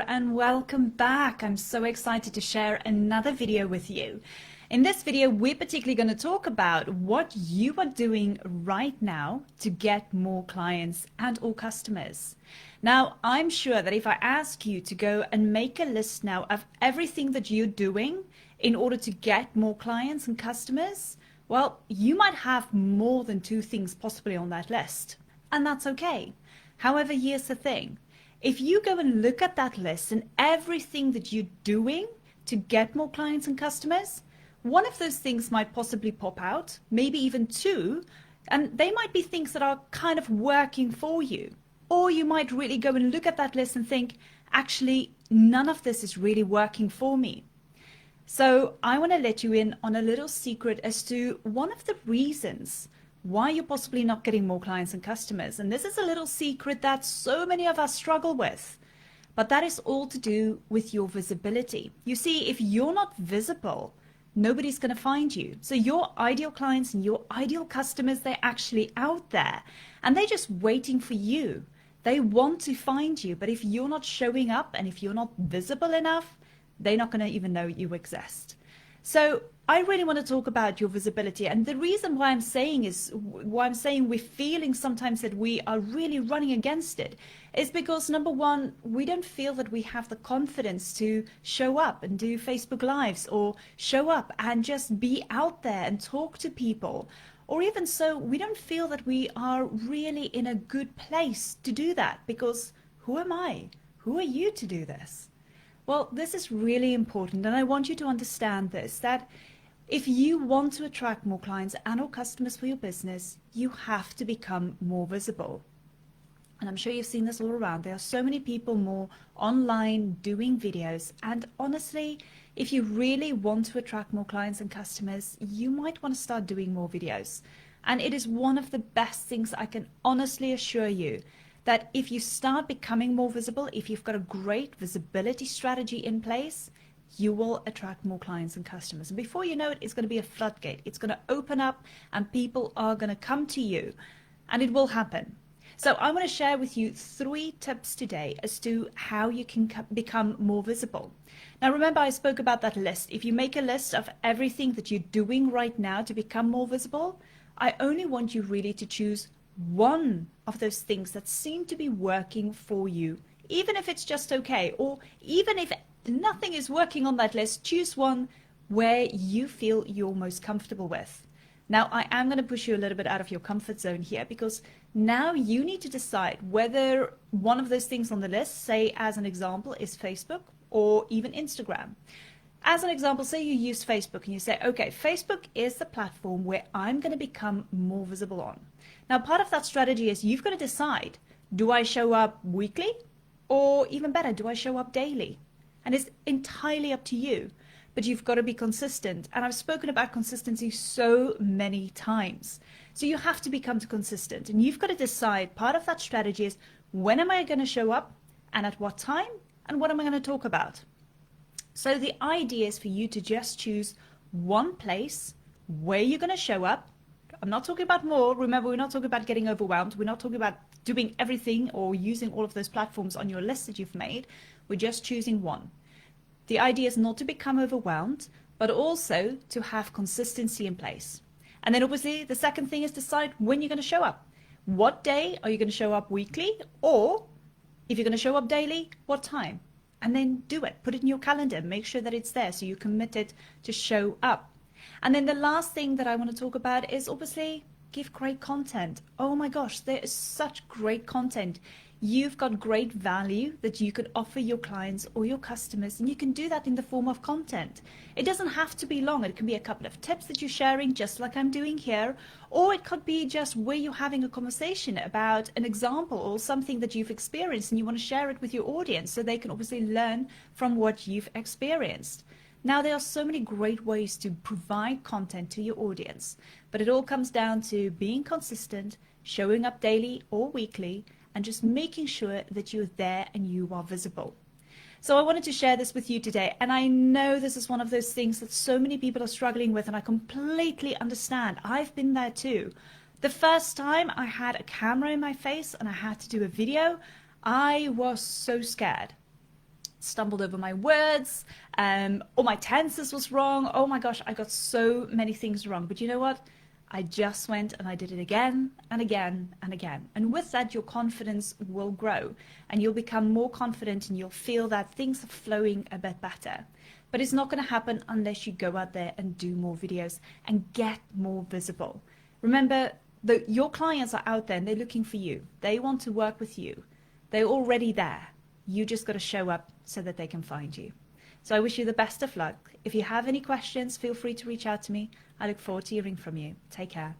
And welcome back. I'm so excited to share another video with you. In this video, we're particularly going to talk about what you are doing right now to get more clients and or customers. Now, I'm sure that if I ask you to go and make a list now of everything that you're doing in order to get more clients and customers, well, you might have more than two things possibly on that list, and that's okay. However, here's the thing. If you go and look at that list and everything that you're doing to get more clients and customers, one of those things might possibly pop out, maybe even two, and they might be things that are kind of working for you. Or you might really go and look at that list and think, actually, none of this is really working for me. So I want to let you in on a little secret as to one of the reasons why you're possibly not getting more clients and customers. And this is a little secret that so many of us struggle with, but that is all to do with your visibility. You see, if you're not visible, nobody's going to find you. So your ideal clients and your ideal customers, they're actually out there and they're just waiting for you. They want to find you, but if you're not showing up and if you're not visible enough, they're not going to even know you exist. So I really want to talk about your visibility, and the reason why I'm saying we're feeling sometimes that we are really running against it is because, number one, we don't feel that we have the confidence to show up and do Facebook Lives or show up and just be out there and talk to people. Or even so, we don't feel that we are really in a good place to do that, because who am I? Who are you to do this? Well, this is really important, and I want you to understand this, that if you want to attract more clients and or customers for your business, you have to become more visible. And I'm sure you've seen this all around. There are so many people more online doing videos, and honestly, if you really want to attract more clients and customers, you might want to start doing more videos. And it is one of the best things I can honestly assure you, that if you start becoming more visible, if you've got a great visibility strategy in place, you will attract more clients and customers. And before you know it, it's going to be a floodgate. It's going to open up and people are going to come to you, and it will happen. So I want to share with you 3 tips today as to how you can become more visible. Now, remember, I spoke about that list. If you make a list of everything that you're doing right now to become more visible, I only want you really to choose one of those things that seem to be working for you, even if it's just okay, or even if nothing is working on that list, choose one where you feel you're most comfortable with. Now, I am going to push you a little bit out of your comfort zone here, because now you need to decide whether one of those things on the list, say as an example, is Facebook or even Instagram. As an example, say you use Facebook and you say, okay, Facebook is the platform where I'm going to become more visible on. Now, part of that strategy is you've got to decide, do I show up weekly, or even better, do I show up daily? And it's entirely up to you, but you've got to be consistent. And I've spoken about consistency so many times. So you have to become consistent, and you've got to decide, part of that strategy is, when am I going to show up and at what time, and what am I going to talk about? So the idea is for you to just choose one place where you're going to show up. I'm not talking about more. Remember, we're not talking about getting overwhelmed. We're not talking about doing everything or using all of those platforms on your list that you've made. We're just choosing one. The idea is not to become overwhelmed, but also to have consistency in place. And then obviously the second thing is decide when you're going to show up. What day are you going to show up weekly? Or if you're going to show up daily, what time? And then do it. Put it in your calendar. Make sure that it's there so you're committed to show up. And then the last thing that I want to talk about is obviously give great content. Oh my gosh, there is such great content. You've got great value that you could offer your clients or your customers, and you can do that in the form of content. It doesn't have to be long. It can be a couple of tips that you're sharing, just like I'm doing here, or it could be just where you're having a conversation about an example or something that you've experienced and you want to share it with your audience so they can obviously learn from what you've experienced. Now, there are so many great ways to provide content to your audience, but it all comes down to being consistent, showing up daily or weekly, and just making sure that you're there and you are visible. So I wanted to share this with you today, and I know this is one of those things that so many people are struggling with, and I completely understand. I've been there too. The first time I had a camera in my face and I had to do a video, I was so scared. stumbled over my words, or my tenses was wrong. Oh my gosh, I got so many things wrong. But you know what? I just went and I did it again and again and again. And with that, your confidence will grow and you'll become more confident and you'll feel that things are flowing a bit better. But it's not going to happen unless you go out there and do more videos and get more visible. Remember, your clients are out there and they're looking for you. They want to work with you. They're already there. You just got to show up so that they can find you. So I wish you the best of luck. If you have any questions, feel free to reach out to me. I look forward to hearing from you. Take care.